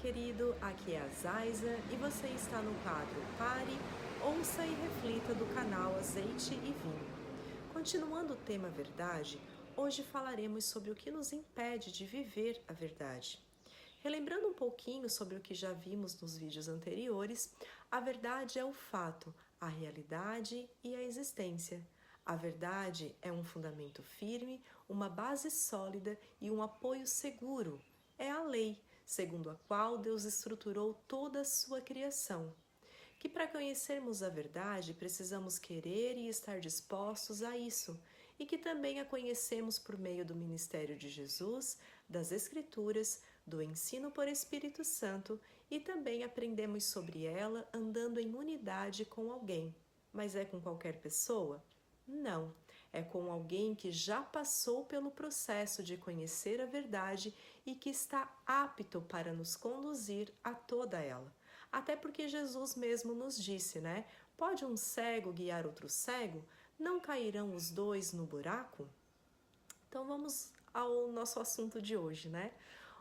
querido, aqui é a Zaiza e você está no quadro Pare, Ouça e Reflita do canal Azeite e Vinho. Continuando o tema verdade, hoje falaremos sobre o que nos impede de viver a verdade. Relembrando um pouquinho sobre o que já vimos nos vídeos anteriores, a verdade é o fato, a realidade e a existência. A verdade é um fundamento firme, uma base sólida e um apoio seguro. É a lei, segundo a qual Deus estruturou toda a sua criação. Que para conhecermos a verdade precisamos querer e estar dispostos a isso, e que também a conhecemos por meio do ministério de Jesus, das Escrituras, do ensino por Espírito Santo e também aprendemos sobre ela andando em unidade com alguém. Mas é com qualquer pessoa? Não, é com alguém que já passou pelo processo de conhecer a verdade e que está apto para nos conduzir a toda ela. Até porque Jesus mesmo nos disse, né? Pode um cego guiar outro cego? Não cairão os dois no buraco? Então vamos ao nosso assunto de hoje, né?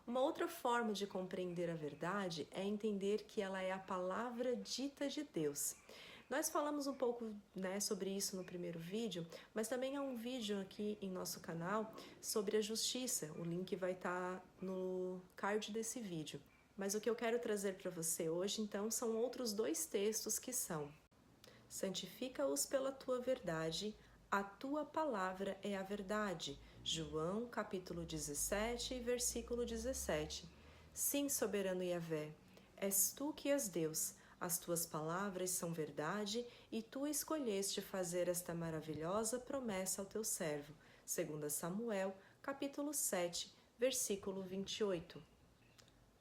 Uma outra forma de compreender a verdade é entender que ela é a palavra dita de Deus. Nós falamos um pouco, né, sobre isso no primeiro vídeo, mas também há um vídeo aqui em nosso canal sobre a justiça. O link vai estar no card desse vídeo. Mas o que eu quero trazer para você hoje, então, são outros dois textos que são: santifica-os pela tua verdade, a tua palavra é a verdade. João, capítulo 17, versículo 17. Sim, soberano Yahvé, és tu que és Deus. As tuas palavras são verdade e tu escolheste fazer esta maravilhosa promessa ao teu servo. 2 Samuel, capítulo 7, versículo 28.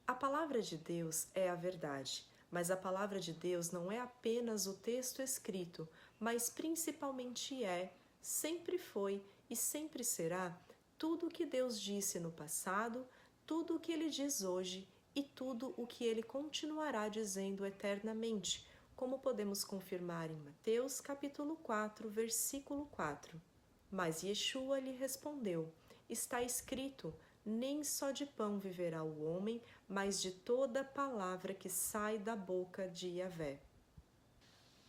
A palavra de Deus é a verdade, mas a palavra de Deus não é apenas o texto escrito, mas principalmente sempre foi e sempre será tudo o que Deus disse no passado, tudo o que Ele diz hoje e tudo o que Ele continuará dizendo eternamente, como podemos confirmar em Mateus capítulo 4, versículo 4. Mas Yeshua lhe respondeu: está escrito, nem só de pão viverá o homem, mas de toda palavra que sai da boca de Yahvé.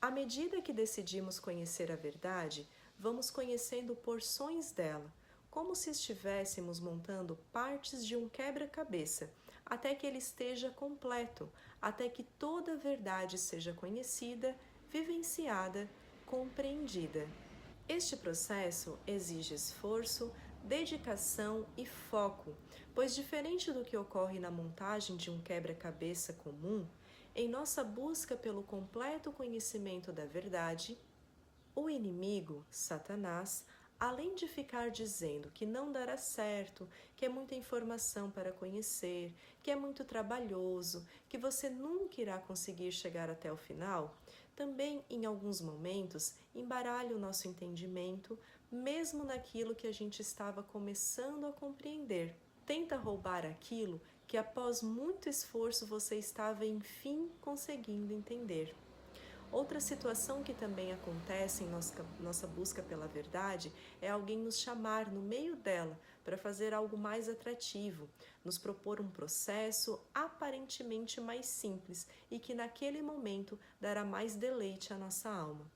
À medida que decidimos conhecer a verdade, vamos conhecendo porções dela, como se estivéssemos montando partes de um quebra-cabeça, até que ele esteja completo, até que toda a verdade seja conhecida, vivenciada, compreendida. Este processo exige esforço, dedicação e foco, pois diferente do que ocorre na montagem de um quebra-cabeça comum, em nossa busca pelo completo conhecimento da verdade, o inimigo, Satanás, além de ficar dizendo que não dará certo, que é muita informação para conhecer, que é muito trabalhoso, que você nunca irá conseguir chegar até o final, também em alguns momentos embaralha o nosso entendimento, mesmo naquilo que a gente estava começando a compreender. Tenta roubar aquilo que após muito esforço você estava enfim conseguindo entender. Outra situação que também acontece em nossa busca pela verdade é alguém nos chamar no meio dela para fazer algo mais atrativo, nos propor um processo aparentemente mais simples e que naquele momento dará mais deleite à nossa alma.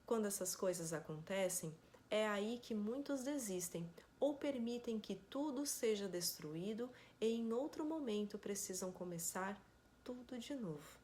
Quando essas coisas acontecem, é aí que muitos desistem ou permitem que tudo seja destruído e em outro momento precisam começar tudo de novo.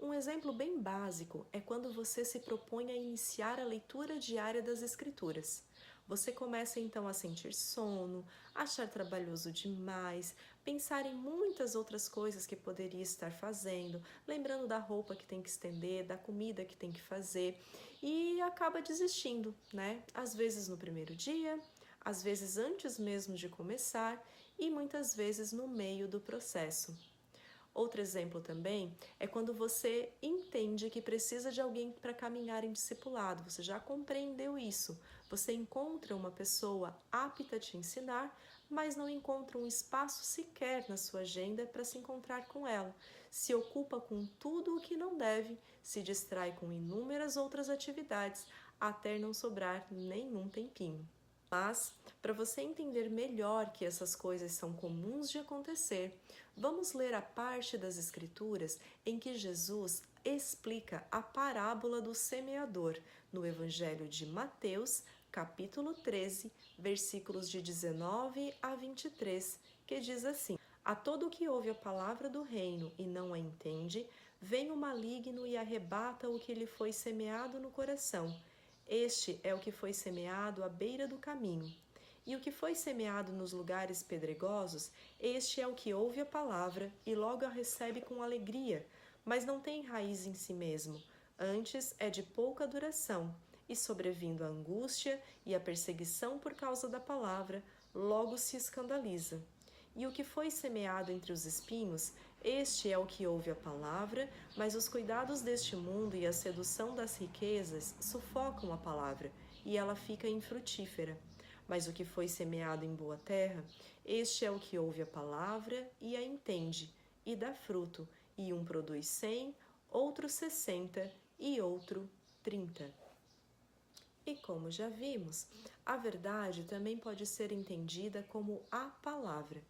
Um exemplo bem básico é quando você se propõe a iniciar a leitura diária das Escrituras. Você começa então a sentir sono, achar trabalhoso demais, pensar em muitas outras coisas que poderia estar fazendo, lembrando da roupa que tem que estender, da comida que tem que fazer e acaba desistindo, né? Às vezes no primeiro dia, às vezes antes mesmo de começar e muitas vezes no meio do processo. Outro exemplo também é quando você entende que precisa de alguém para caminhar em discipulado, você já compreendeu isso, você encontra uma pessoa apta a te ensinar, mas não encontra um espaço sequer na sua agenda para se encontrar com ela, se ocupa com tudo o que não deve, se distrai com inúmeras outras atividades, até não sobrar nenhum tempinho. Mas, para você entender melhor que essas coisas são comuns de acontecer, vamos ler a parte das Escrituras em que Jesus explica a parábola do semeador no Evangelho de Mateus, capítulo 13, versículos de 19 a 23, que diz assim: A todo que ouve a palavra do reino e não a entende, vem o maligno e arrebata o que lhe foi semeado no coração. Este é o que foi semeado à beira do caminho. E o que foi semeado nos lugares pedregosos, este é o que ouve a palavra e logo a recebe com alegria, mas não tem raiz em si mesmo. Antes é de pouca duração, e sobrevindo a angústia e a perseguição por causa da palavra, logo se escandaliza. E o que foi semeado entre os espinhos, este é o que ouve a palavra, mas os cuidados deste mundo e a sedução das riquezas sufocam a palavra, e ela fica infrutífera. Mas o que foi semeado em boa terra, este é o que ouve a palavra e a entende, e dá fruto, e um produz 100, outro 60 e outro 30. E como já vimos, a verdade também pode ser entendida como a palavra.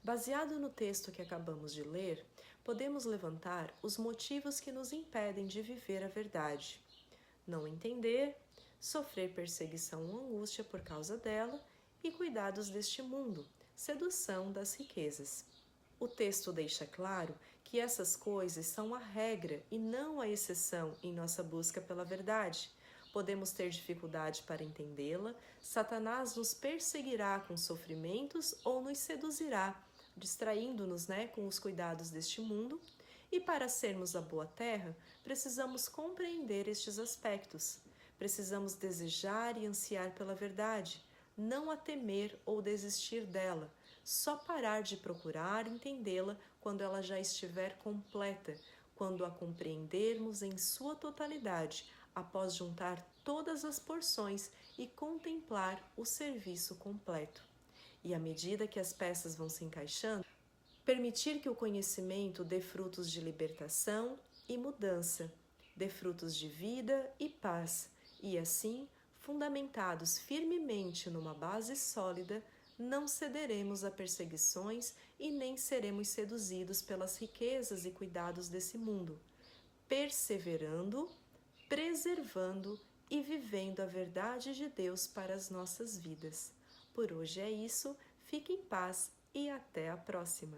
Baseado no texto que acabamos de ler, podemos levantar os motivos que nos impedem de viver a verdade. Não entender, sofrer perseguição ou angústia por causa dela e cuidados deste mundo, sedução das riquezas. O texto deixa claro que essas coisas são a regra e não a exceção em nossa busca pela verdade. Podemos ter dificuldade para entendê-la, Satanás nos perseguirá com sofrimentos ou nos seduzirá, distraindo-nos com os cuidados deste mundo. E para sermos a boa terra, precisamos compreender estes aspectos. Precisamos desejar e ansiar pela verdade, não a temer ou desistir dela, só parar de procurar entendê-la quando ela já estiver completa, quando a compreendermos em sua totalidade, após juntar todas as porções e contemplar o serviço completo. E à medida que as peças vão se encaixando, permitir que o conhecimento dê frutos de libertação e mudança, dê frutos de vida e paz, e assim, fundamentados firmemente numa base sólida, não cederemos a perseguições e nem seremos seduzidos pelas riquezas e cuidados desse mundo, perseverando, preservando e vivendo a verdade de Deus para as nossas vidas. Por hoje é isso, fique em paz e até a próxima!